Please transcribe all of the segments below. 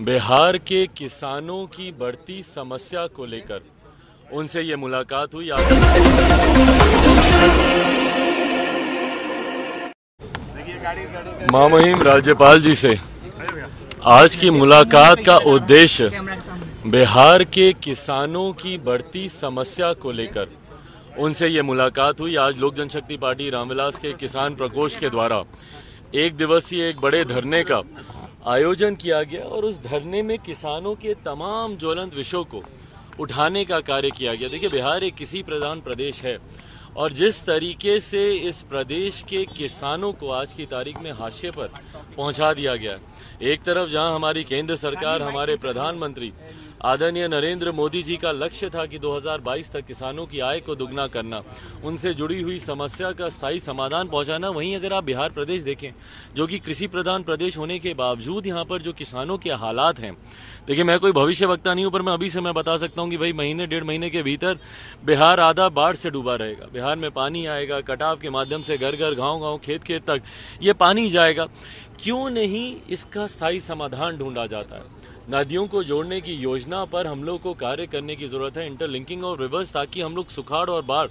बिहार के किसानों की बढ़ती समस्या को लेकर उनसे ये मुलाकात हुई। महामहिम राज्यपाल जी से आज की मुलाकात का उद्देश्य बिहार के किसानों की बढ़ती समस्या को लेकर उनसे ये मुलाकात हुई। आज लोक जनशक्ति पार्टी रामविलास के किसान प्रकोष्ठ के द्वारा एक दिवसीय एक बड़े धरने का आयोजन किया गया और उस धरने में किसानों के तमाम ज्वलंत विषयों को उठाने का कार्य किया गया। देखिए, बिहार एक कृषि प्रधान प्रदेश है और जिस तरीके से इस प्रदेश के किसानों को आज की तारीख में हाशिए पर पहुंचा दिया गया, एक तरफ जहां हमारी केंद्र सरकार, हमारे प्रधानमंत्री आदरणीय नरेंद्र मोदी जी का लक्ष्य था कि 2022 तक किसानों की आय को दुगना करना, उनसे जुड़ी हुई समस्या का स्थायी समाधान पहुंचाना, वहीं अगर आप बिहार प्रदेश देखें जो कि कृषि प्रधान प्रदेश होने के बावजूद यहाँ पर जो किसानों के हालात हैं, देखिए मैं कोई भविष्य वक्ता नहीं हूँ पर मैं अभी से मैं बता सकता हूँ कि भाई महीने डेढ़ महीने के भीतर बिहार आधा बाढ़ से डूबा रहेगा। बिहार में पानी आएगा, कटाव के माध्यम से घर घर, गाँव गाँव, खेत खेत तक ये पानी जाएगा। क्यों नहीं इसका स्थायी समाधान ढूंढा जाता है? नदियों को जोड़ने की योजना पर हम लोग को कार्य करने की जरूरत है, इंटरलिंकिंग ऑफ रिवर्स, ताकि हम लोग सुखाड़ और बाढ़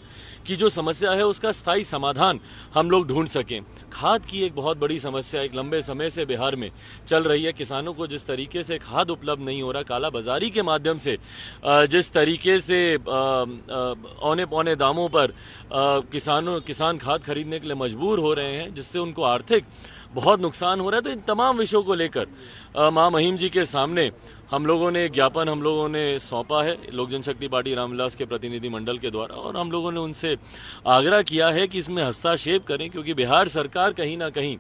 की जो समस्या है उसका स्थायी समाधान हम लोग ढूंढ सकें। खाद की एक बहुत बड़ी समस्या एक लंबे समय से बिहार में चल रही है। किसानों को जिस तरीके से खाद उपलब्ध नहीं हो रहा, काला बाजारी के माध्यम से जिस तरीके से औने पौने दामों पर किसान खाद खरीदने के लिए मजबूर हो रहे हैं, जिससे उनको आर्थिक बहुत नुकसान हो रहा है। तो इन तमाम विषयों को लेकर महामहिम जी के सामने हम लोगों ने एक ज्ञापन हम लोगों ने सौंपा है लोक जनशक्ति पार्टी रामविलास के प्रतिनिधि मंडल के द्वारा, और हम लोगों ने उनसे आग्रह किया है कि इसमें हस्तक्षेप करें, क्योंकि बिहार सरकार कहीं ना कहीं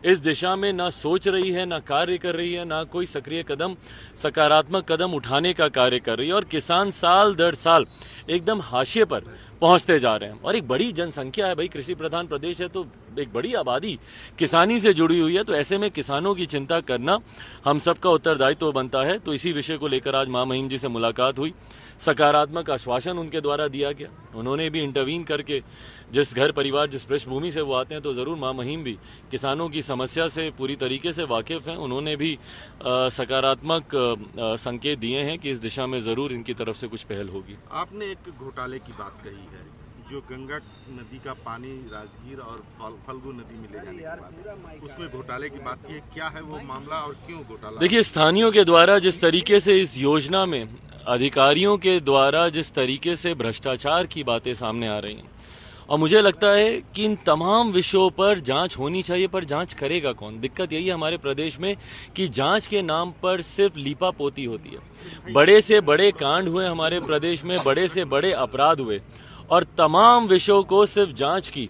इस दिशा में ना सोच रही है, ना कार्य कर रही है, ना कोई सक्रिय कदम, सकारात्मक कदम उठाने का कार्य कर रही है। और किसान साल दर साल एकदम हाशिए पर पहुंचते जा रहे हैं और एक बड़ी जनसंख्या है। भाई, कृषि प्रधान प्रदेश है तो एक बड़ी आबादी किसानी से जुड़ी हुई है, तो ऐसे में किसानों की चिंता करना हम सबका उत्तरदायित्व बनता है। तो इसी विषय को लेकर आज महामहिम जी से मुलाकात हुई। सकारात्मक आश्वासन उनके द्वारा दिया गया। उन्होंने भी इंटरवीन करके, जिस घर परिवार, जिस पृष्ठभूमि से वो आते हैं, तो ज़रूर महामहिम भी किसानों की समस्या से पूरी तरीके से वाकिफ़ हैं। उन्होंने भी सकारात्मक संकेत दिए हैं कि इस दिशा में ज़रूर इनकी तरफ से कुछ पहल होगी। आपने एक घोटाले की बात कही है, जो गंगा नदी का पानी राजगीर और फल्गु नदी में ले जाने की बात, उसमें घोटाले की बात की है। क्या है वो मामला और क्यों घोटाला? देखिए, स्थानीयों के द्वारा जिस तरीके से इस योजना में अधिकारियों के द्वारा जिस तरीके से भ्रष्टाचार की बातें सामने आ रही हैं, और मुझे लगता है कि इन तमाम विषयों पर जांच होनी चाहिए, पर जांच करेगा कौन? दिक्कत यही है हमारे प्रदेश में कि जांच के नाम पर सिर्फ लीपापोती होती है। बड़े से बड़े कांड हुए हमारे प्रदेश में, बड़े से बड़े अपराध हुए, और तमाम विषयों को सिर्फ जांच की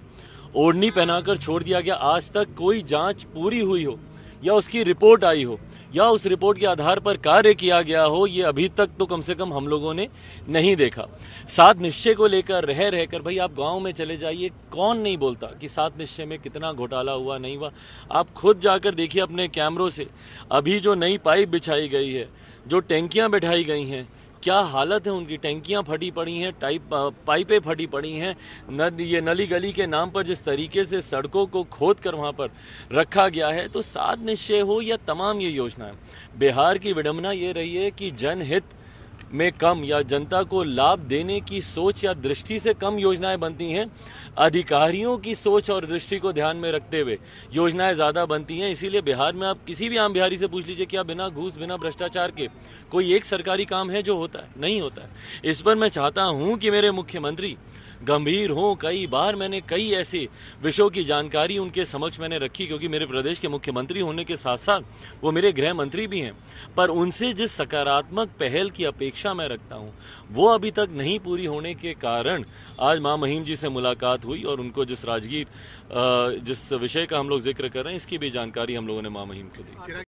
ओढ़नी पहनाकर छोड़ दिया गया। आज तक कोई जांच पूरी हुई हो या उसकी रिपोर्ट आई हो या उस रिपोर्ट के आधार पर कार्य किया गया हो, ये अभी तक तो कम से कम हम लोगों ने नहीं देखा। सात निश्चय को लेकर रहकर भाई आप गांव में चले जाइए, कौन नहीं बोलता कि सात निश्चय में कितना घोटाला हुआ, नहीं हुआ। आप खुद जाकर देखिए अपने कैमरों से, अभी जो नई पाइप बिछाई गई है, जो टैंकियां बैठाई गई हैं, क्या हालत है उनकी। टैंकियां फटी पड़ी हैं, पाइपें फटी पड़ी हैं। ये नली गली के नाम पर जिस तरीके से सड़कों को खोद कर वहां पर रखा गया है, तो सात निश्चय हो या तमाम ये योजनाएं, बिहार की विडंबना ये रही है कि जनहित में कम या जनता को लाभ देने की सोच या दृष्टि से कम योजनाएं बनती हैं। अधिकारियों की सोच और दृष्टि को ध्यान में रखते हुए योजनाएं ज़्यादा बनती हैं। इसीलिए बिहार में आप किसी भी आम बिहारी से पूछ लीजिए, क्या बिना घूस, बिना भ्रष्टाचार के कोई एक सरकारी काम है जो होता है? नहीं होता है। इस पर मैं चाहता हूं कि मेरे मुख्यमंत्री गंभीर हों। कई बार मैंने कई ऐसे विषयों की जानकारी उनके समक्ष मैंने रखी, क्योंकि मेरे प्रदेश के मुख्यमंत्री होने के साथ साथ वो मेरे गृह मंत्री भी हैं, पर उनसे जिस सकारात्मक पहल की अपेक्षा मैं रखता हूं, वो अभी तक नहीं पूरी होने के कारण आज महामहिम जी से मुलाकात हुई और उनको जिस राजगीर जिस विषय का हम लोग जिक्र कर रहे हैं, इसकी भी जानकारी हम लोगों ने महामहिम को दी।